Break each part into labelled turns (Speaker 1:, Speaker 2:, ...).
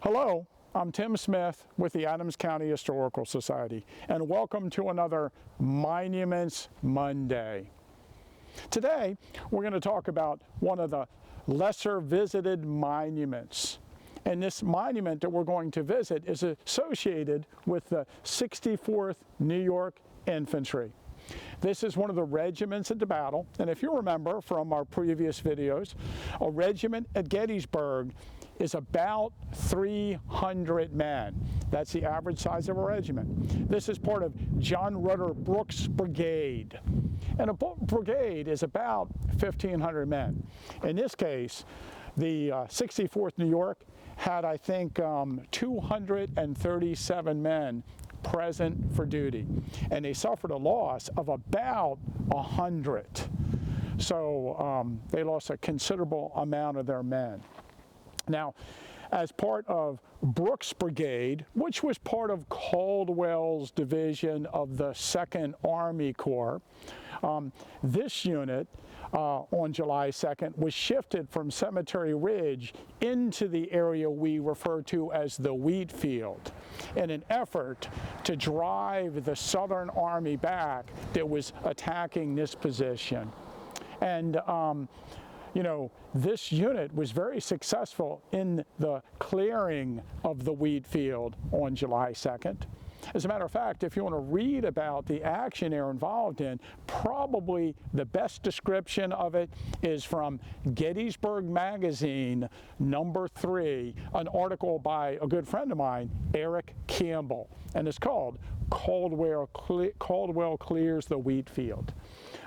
Speaker 1: Hello, I'm Tim Smith with the Adams County Historical Society, and welcome to another Monuments Monday. Today, we're going to talk about one of the lesser visited monuments. And this monument that we're going to visit is associated with the 64th New York Infantry. This is one of the regiments at the battle, and if you remember from our previous videos, a regiment at Gettysburg is about 300 men. That's the average size of a regiment. This is part of John Rutter Brooks' brigade, and a brigade is about 1,500 men. In this case, the 64th New York had, I think, 237 men present for duty, and they suffered a loss of about 100. So they lost a considerable amount of their men. Now, as part of Brooks' brigade, which was part of Caldwell's division of the 2nd Army Corps, this unit on July 2nd was shifted from Cemetery Ridge into the area we refer to as the Wheatfield in an effort to drive the Southern Army back that was attacking this position. And you know, this unit was very successful in the clearing of the Wheatfield on July 2nd. As a matter of fact, if you want to read about the action they're involved in, probably the best description of it is from Gettysburg Magazine, #3, an article by a good friend of mine, Eric Campbell, and it's called Caldwell Clears the Wheatfield.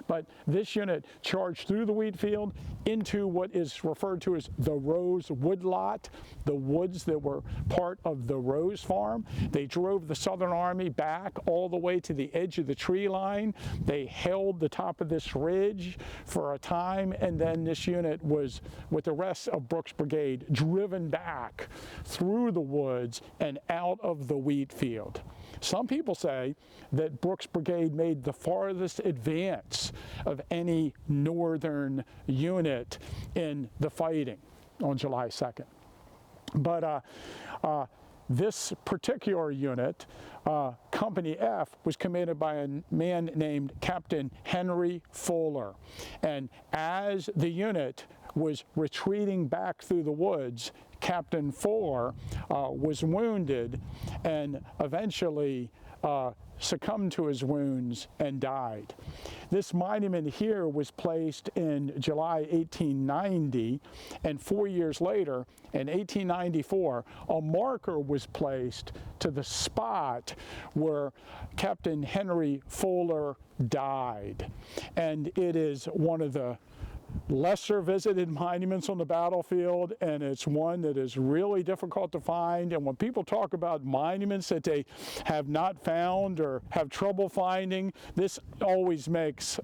Speaker 1: But this unit charged through the Wheatfield into what is referred to as the Rose Woodlot, the woods that were part of the Rose Farm. They drove the Southern Army back all the way to the edge of the tree line. They held the top of this ridge for a time, and then this unit was, with the rest of Brooks' brigade, driven back through the woods and out of the Wheatfield. Some people say that Brooks' brigade made the farthest advance of any northern unit in the fighting on July 2nd. But this particular unit, Company F, was commanded by a man named Captain Henry Fuller. And as the unit was retreating back through the woods, Captain Fuller was wounded and eventually succumbed to his wounds and died. This monument here was placed in July 1890, and 4 years later, in 1894, a marker was placed to the spot where Captain Henry Fuller died. And it is one of the lesser visited monuments on the battlefield, and it's one that is really difficult to find. And when people talk about monuments that they have not found or have trouble finding, this always makes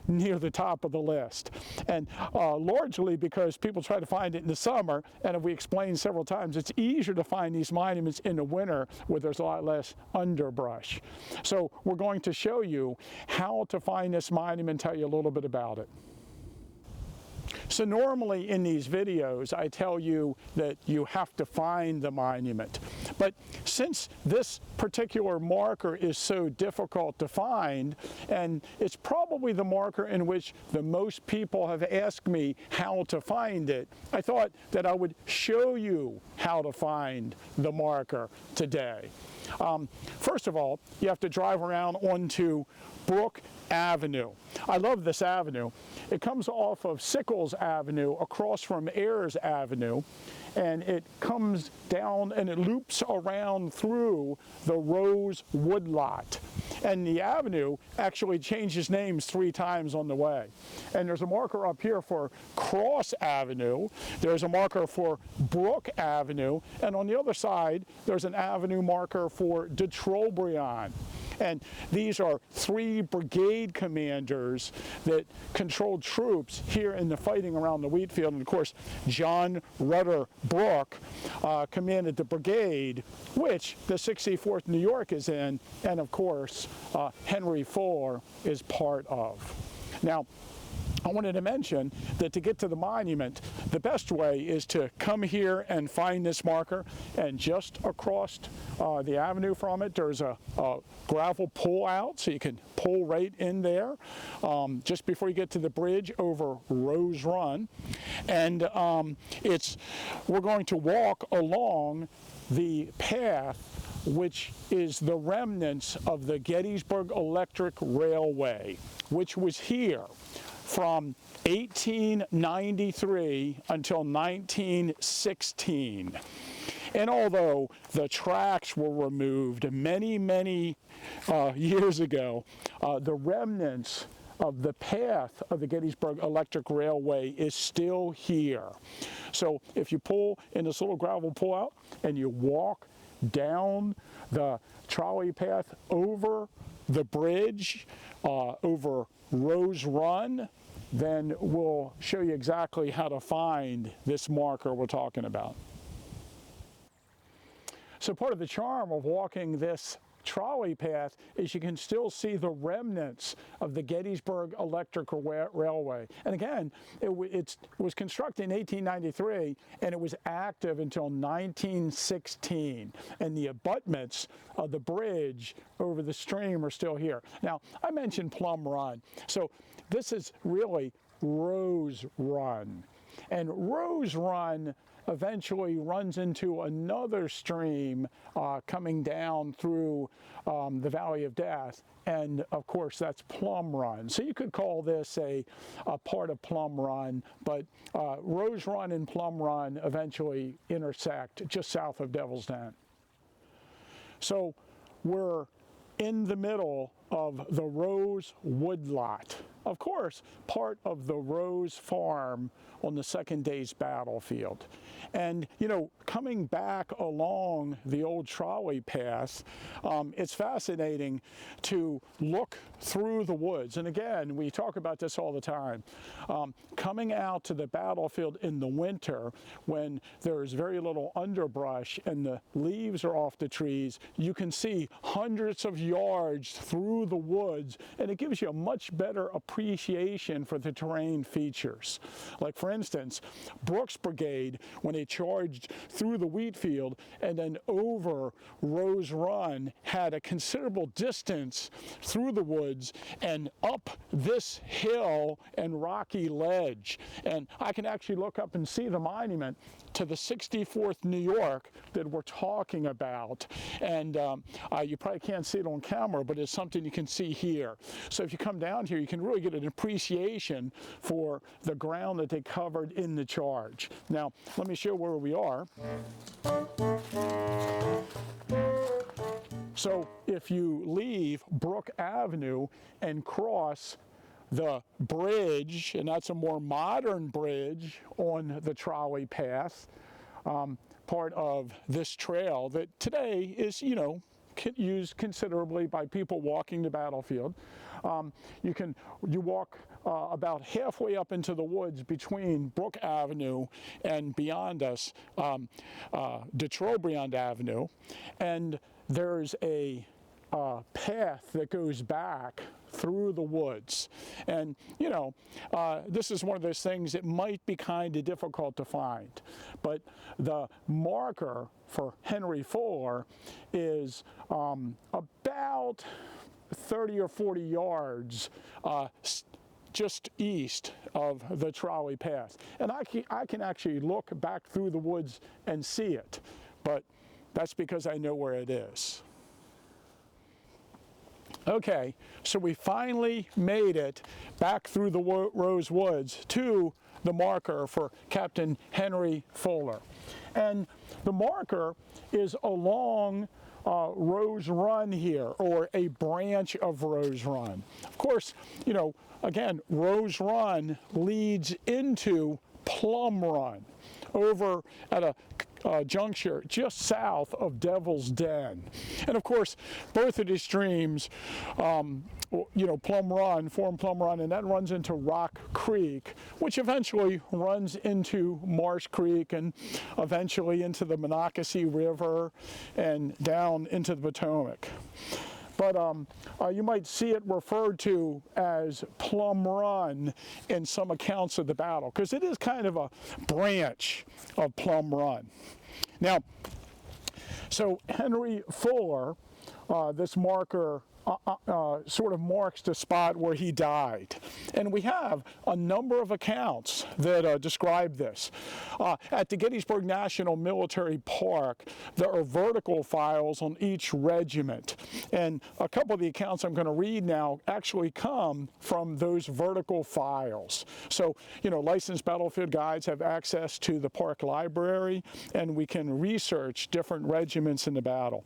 Speaker 1: near the top of the list. And largely because people try to find it in the summer, and if we explained several times, it's easier to find these monuments in the winter where there's a lot less underbrush. So we're going to show you how to find this monument, tell you a little bit about it. So normally in these videos, I tell you that you have to find the monument. But since this particular marker is so difficult to find, and it's probably the marker in which the most people have asked me how to find it, I thought that I would show you how to find the marker today. First of all, you have to drive around onto Brook Avenue. I love this avenue. It comes off of Sickles Avenue across from Ayers Avenue, and it comes down and it loops around through the Rose Woodlot. And the avenue actually changes names 3 times on the way. And there's a marker up here for Cross Avenue, there's a marker for Brook Avenue, and on the other side there's an avenue marker for de Trobriand. And these are 3 brigade commanders that controlled troops here in the fighting around the Wheatfield. And of course, John Rutter Brooke commanded the brigade, which the 64th New York is in, and of course, Henry Fuller is part of. Now, I wanted to mention that to get to the monument, the best way is to come here and find this marker, and just across the avenue from it, there's a gravel pull out, so you can pull right in there just before you get to the bridge over Rose Run. And we're going to walk along the path which is the remnants of the Gettysburg Electric Railway, which was here from 1893 until 1916. And although the tracks were removed many years ago, the remnants of the path of the Gettysburg Electric Railway is still here. So if you pull in this little gravel pullout and you walk down the trolley path over the bridge, over Rose Run, then we'll show you exactly how to find this marker we're talking about. So part of the charm of walking this trolley path is you can still see the remnants of the Gettysburg Electric Railway. And again, it was constructed in 1893 and it was active until 1916. And the abutments of the bridge over the stream are still here. Now, I mentioned Plum Run. So this is really Rose Run. And Rose Run eventually runs into another stream coming down through the Valley of Death, and of course that's Plum Run. So you could call this a part of Plum Run, but Rose Run and Plum Run eventually intersect just south of Devil's Den. So we're in the middle of the Rose Woodlot. Of course, part of the Rose Farm on the second day's battlefield. And, you know, coming back along the old trolley path, it's fascinating to look through the woods. And again, we talk about this all the time. Coming out to the battlefield in the winter, when there's very little underbrush and the leaves are off the trees, you can see hundreds of yards through the woods, and it gives you a much better appreciation for the terrain features. Like, for instance, Brooks' brigade, when they charged through the Wheatfield and then over Rose Run, had a considerable distance through the woods and up this hill and rocky ledge. And I can actually look up and see the monument to the 64th New York that we're talking about. And you probably can't see it on camera, but it's something you can see here. So if you come down here, you can really get an appreciation for the ground that they covered in the charge. Now, let me show where we are. So if you leave Brook Avenue and cross the bridge, and that's a more modern bridge on the trolley path, part of this trail that today is, you know, used considerably by people walking the battlefield. You walk about halfway up into the woods between Brook Avenue and beyond us, de Trobriand Avenue, and there's a path that goes back through the woods. And, you know, this is one of those things that might be kind of difficult to find. But the marker for Henry Fuller is about 30 or 40 yards just east of the trolley path. And I can actually look back through the woods and see it, but that's because I know where it is. Okay, so we finally made it back through the Rose Woods to the marker for Captain Henry Fuller. And the marker is along Rose Run here, or a branch of Rose Run. Of course, you know, again, Rose Run leads into Plum Run over at a juncture just south of Devil's Den. And of course, both of these streams, you know, form Plum Run, and that runs into Rock Creek, which eventually runs into Marsh Creek and eventually into the Monocacy River and down into the Potomac. but you might see it referred to as Plum Run in some accounts of the battle, because it is kind of a branch of Plum Run. Now, so Henry Fuller, this marker sort of marks the spot where he died. And we have a number of accounts that describe this. At the Gettysburg National Military Park, there are vertical files on each regiment. And a couple of the accounts I'm going to read now actually come from those vertical files. So, you know, licensed battlefield guides have access to the park library, and we can research different regiments in the battle.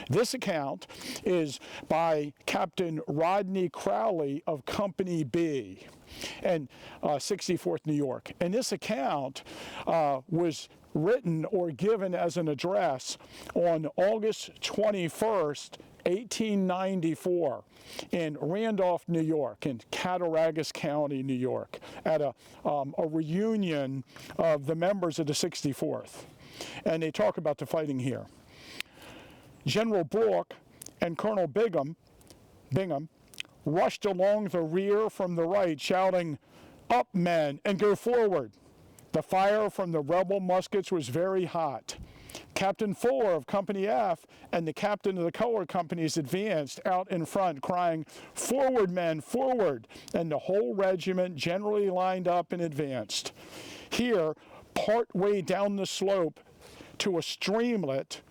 Speaker 1: This account is by Captain Rodney Crowley of Company B and 64th New York. And this account was written or given as an address on August 21st, 1894 in Randolph, New York, in Cattaraugus County, New York, at a reunion of the members of the 64th. And they talk about the fighting here. General Brooke and Colonel Bingham rushed along the rear from the right, shouting, "Up, men, and go forward." The fire from the rebel muskets was very hot. Captain Fuller of Company F and the captain of the colored companies advanced out in front, crying, "Forward, men, forward!" And the whole regiment generally lined up and advanced. Here, part way down the slope to a streamlet,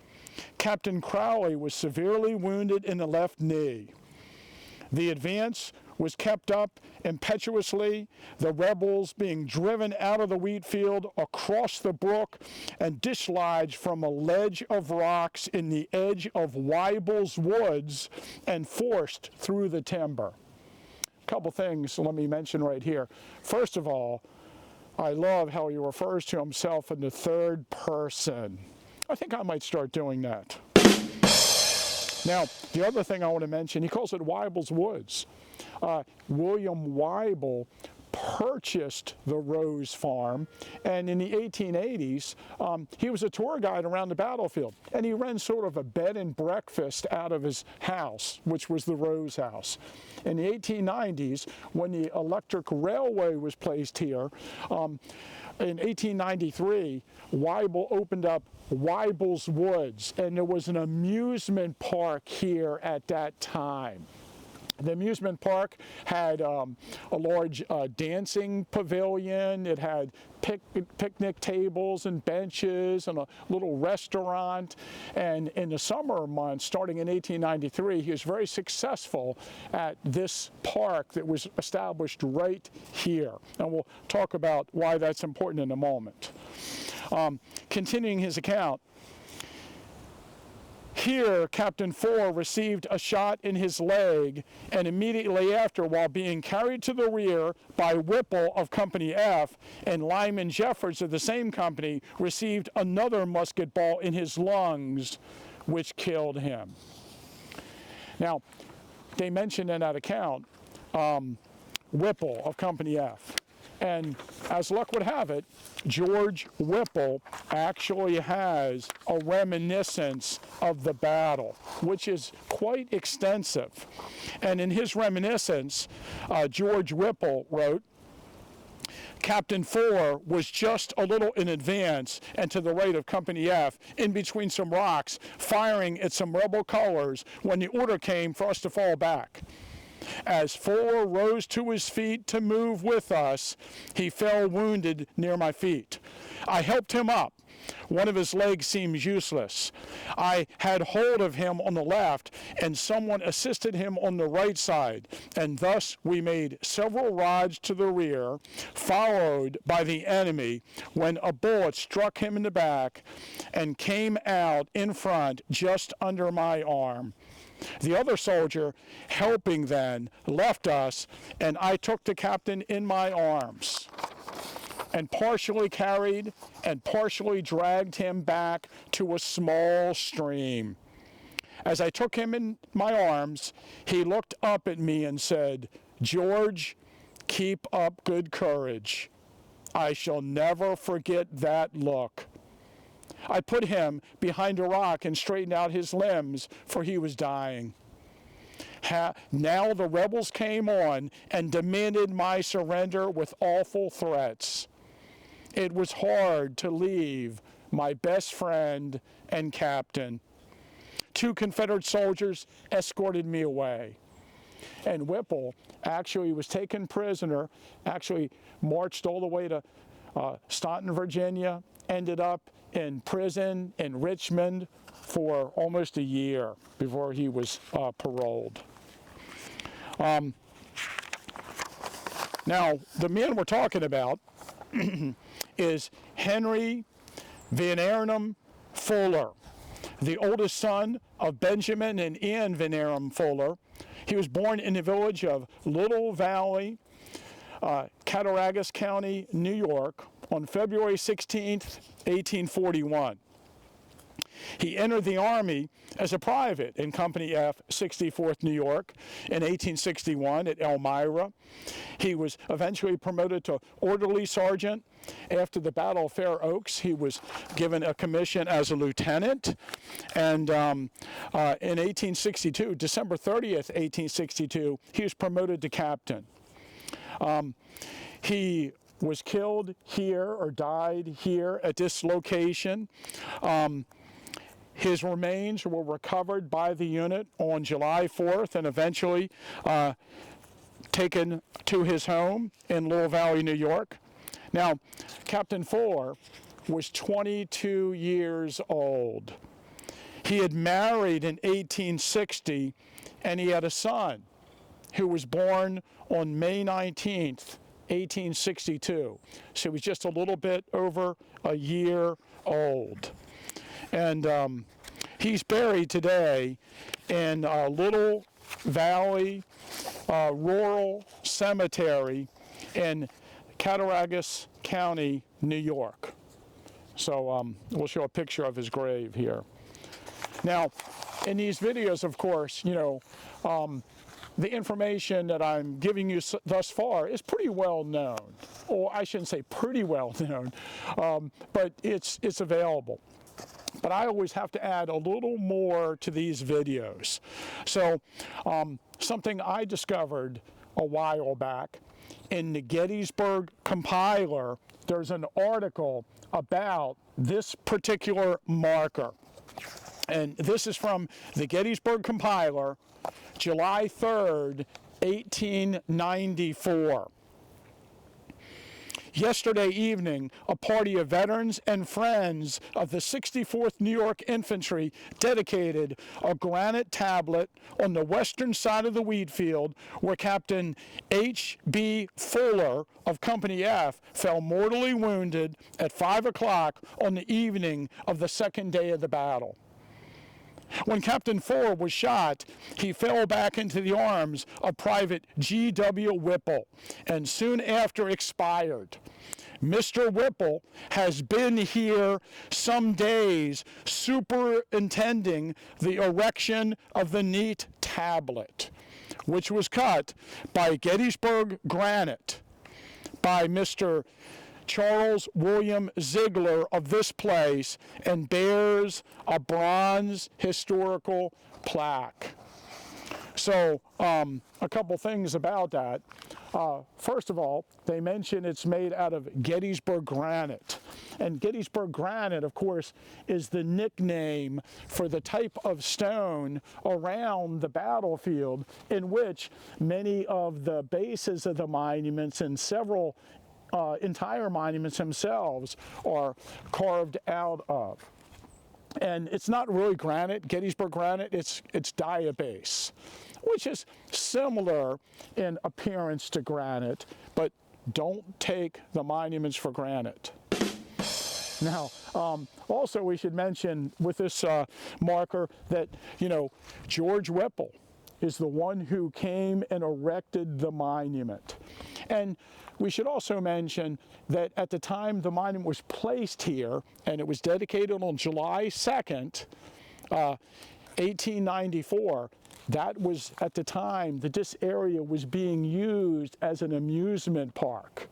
Speaker 1: Captain Crowley was severely wounded in the left knee. The advance was kept up impetuously, the rebels being driven out of the Wheatfield across the brook and dislodged from a ledge of rocks in the edge of Whipple's woods and forced through the timber. A couple things let me mention right here. First of all, I love how he refers to himself in the third person. I think I might start doing that. Now, the other thing I want to mention, he calls it Whipple's Woods. William Whipple purchased the Rose Farm, and in the 1880s, he was a tour guide around the battlefield, and he ran sort of a bed and breakfast out of his house, which was the Rose House. In the 1890s, when the electric railway was placed here, in 1893, Whipple opened up Whipple's Woods, and there was an amusement park here at that time. The amusement park had a large dancing pavilion. It had picnic tables and benches and a little restaurant. And in the summer months, starting in 1893, he was very successful at this park that was established right here. And we'll talk about why that's important in a moment. Continuing his account, here, Captain Fuller received a shot in his leg, and immediately after, while being carried to the rear by Whipple of Company F and Lyman Jeffords of the same company, received another musket ball in his lungs, which killed him. Now, they mentioned in that account Whipple of Company F. And as luck would have it, George Whipple actually has a reminiscence of the battle, which is quite extensive. And in his reminiscence, George Whipple wrote, "Captain Fuller was just a little in advance and to the right of Company F, in between some rocks, firing at some rebel colors when the order came for us to fall back. As Fuller rose to his feet to move with us, he fell wounded near my feet. I helped him up. One of his legs seems useless. I had hold of him on the left, and someone assisted him on the right side, and thus we made several rods to the rear, followed by the enemy, when a bullet struck him in the back and came out in front just under my arm. The other soldier, helping then, left us, and I took the captain in my arms and partially carried and partially dragged him back to a small stream. As I took him in my arms, he looked up at me and said, 'George, keep up good courage.' I shall never forget that look. I put him behind a rock and straightened out his limbs, for he was dying. Now the rebels came on and demanded my surrender with awful threats. It was hard to leave my best friend and captain. 2 Confederate soldiers escorted me away. And Whipple actually was taken prisoner, actually marched all the way to Staunton, Virginia, ended up in prison in Richmond for almost a year before he was paroled. Now, the man we're talking about is Henry Van Arnhem Fuller, the oldest son of Benjamin and Ann Van Arnhem Fuller. He was born in the village of Little Valley, Cattaraugus County, New York, on February 16th, 1841. He entered the Army as a private in Company F, 64th New York, in 1861 at Elmira. He was eventually promoted to orderly sergeant. After the Battle of Fair Oaks, he was given a commission as a lieutenant. And in 1862, December 30th, 1862, he was promoted to captain. He was killed here or died here at this location. His remains were recovered by the unit on July 4th and eventually taken to his home in Little Valley, New York. Now, Captain Fuller was 22 years old. He had married in 1860, and he had a son who was born on May 19th, 1862. So he was just a little bit over a year old. And he's buried today in Little Valley Rural Cemetery in Cattaraugus County, New York. So we'll show a picture of his grave here. Now, in these videos, of course, you know, the information that I'm giving you thus far is pretty well known. Or I shouldn't say pretty well known, but it's available. But I always have to add a little more to these videos. So something I discovered a while back in the Gettysburg compiler, there's an article about this particular marker. And this is from the Gettysburg compiler, July 3rd, 1894. Yesterday evening, a party of veterans and friends of the 64th New York Infantry dedicated a granite tablet on the western side of the Wheatfield where Captain H.B. Fuller of Company F fell mortally wounded at 5 o'clock on the evening of the second day of the battle. When Captain Fuller was shot, he fell back into the arms of Private G.W. Whipple and soon after expired. Mr. Whipple has been here some days superintending the erection of the neat tablet, which was cut by Gettysburg granite by Mr. Charles William Ziegler of this place and bears a bronze historical plaque. So a couple things about that. First of all, they mention it's made out of Gettysburg granite. And Gettysburg granite, of course, is the nickname for the type of stone around the battlefield in which many of the bases of the monuments and several entire monuments themselves are carved out of. And it's not really granite, Gettysburg granite, it's diabase, which is similar in appearance to granite, but don't take the monuments for granted. Now, also we should mention with this marker that, you know, George Whipple is the one who came and erected the monument. And we should also mention that at the time the monument was placed here, and it was dedicated on July 2nd, 1894, that was at the time that this area was being used as an amusement park.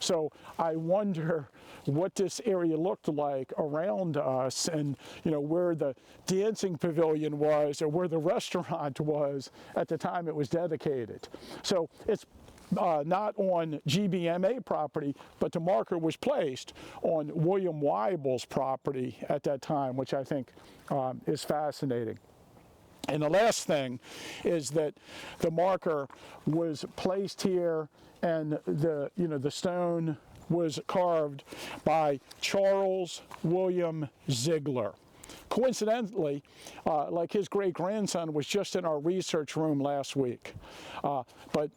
Speaker 1: So I wonder what this area looked like around us, and where the dancing pavilion was or where the restaurant was at the time it was dedicated. So it's not on GBMA property, but the marker was placed on William Whipple's property at that time, which I think is fascinating. And the last thing is that the marker was placed here, and the stone was carved by Charles William Ziegler. Coincidentally, like his great-grandson was just in our research room last week. But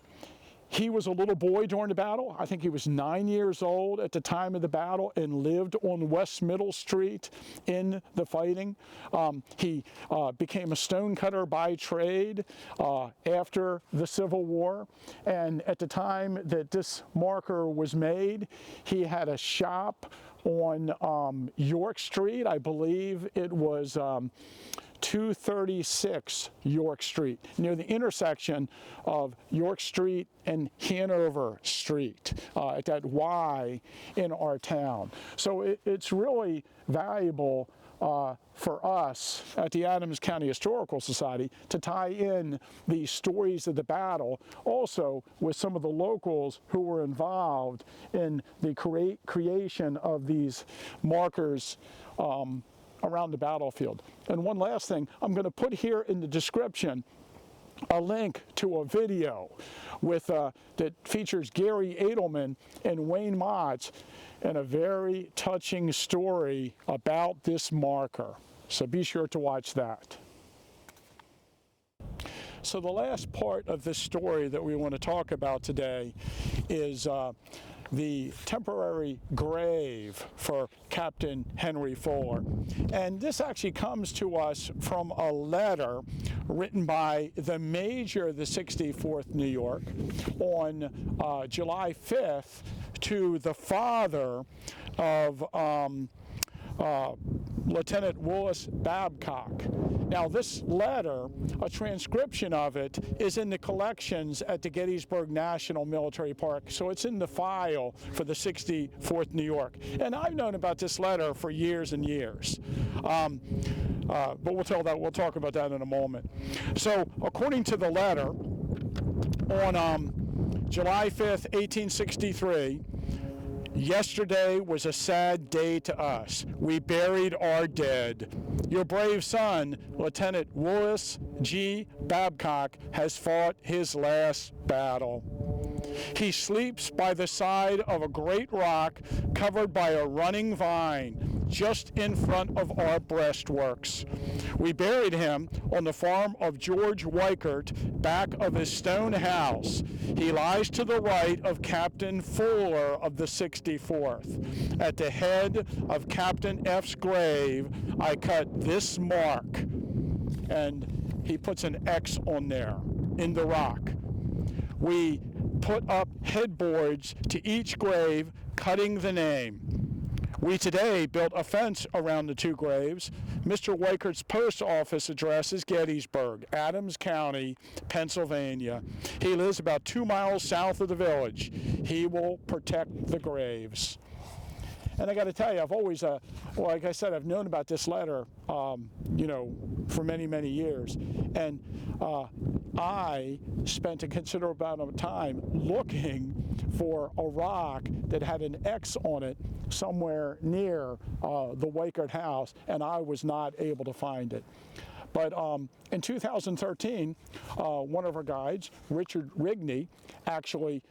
Speaker 1: he was a little boy during the battle. I think he was 9 years old at the time of the battle and lived on West Middle Street in the fighting. He became a stonecutter by trade after the Civil War. And at the time that this marker was made, he had a shop on York Street. I believe it was 236 York Street, near the intersection of York Street and Hanover Street, at that Y in our town. So it's really valuable for us at the Adams County Historical Society to tie in the stories of the battle, also with some of the locals who were involved in the creation of these markers around the battlefield. And one last thing, I'm going to put here in the description a link to a video with that features Gary Edelman and Wayne Motts, and a very touching story about this marker. So be sure to watch that. So the last part of this story that we want to talk about today is the temporary grave for Captain Henry Fuller. And this actually comes to us from a letter written by the Major of the 64th New York on July 5th to the father of Lieutenant Willis Babcock. Now this letter, a transcription of it, is in the collections at the Gettysburg National Military Park, so it's in the file for the 64th New York. And I've known about this letter for years and years. But we'll talk about that in a moment. So according to the letter, on July 5th, 1863, yesterday was a sad day to us. We buried our dead. Your brave son, Lieutenant Willis G. Babcock, has fought his last battle. He sleeps by the side of a great rock covered by a running vine just in front of our breastworks. We buried him on the farm of George Weichert, back of his stone house. He lies to the right of Captain Fuller of the 64th. At the head of Captain F's grave, I cut this mark, and he puts an X on there in the rock. We put up headboards to each grave, cutting the name. We today built a fence around the two graves. Mr. Weichert's post office address is Gettysburg, Adams County, Pennsylvania. He lives about 2 miles south of the village. He will protect the graves. And I got to tell you, I've always, like I said, I've known about this letter, for many, many years. And I spent a considerable amount of time looking for a rock that had an X on it somewhere near the Weichert house, and I was not able to find it. But in 2013, one of our guides, Richard Rigney, actually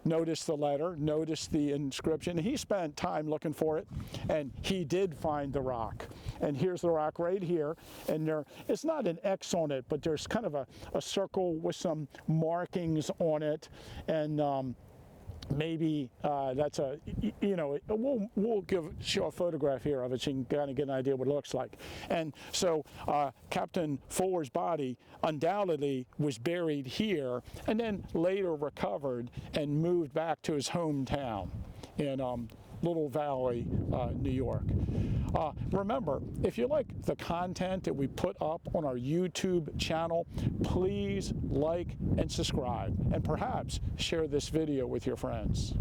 Speaker 1: noticed the letter, noticed the inscription. He spent time looking for it, and he did find the rock. And here's the rock right here. And it's not an X on it, but there's kind of a circle with some markings on it. And maybe that's we'll show a photograph here of it so you can kind of get an idea what it looks like. And so Captain Fuller's body undoubtedly was buried here and then later recovered and moved back to his hometown in Little Valley, New York. Remember, if you like the content that we put up on our YouTube channel, please like and subscribe, and perhaps share this video with your friends.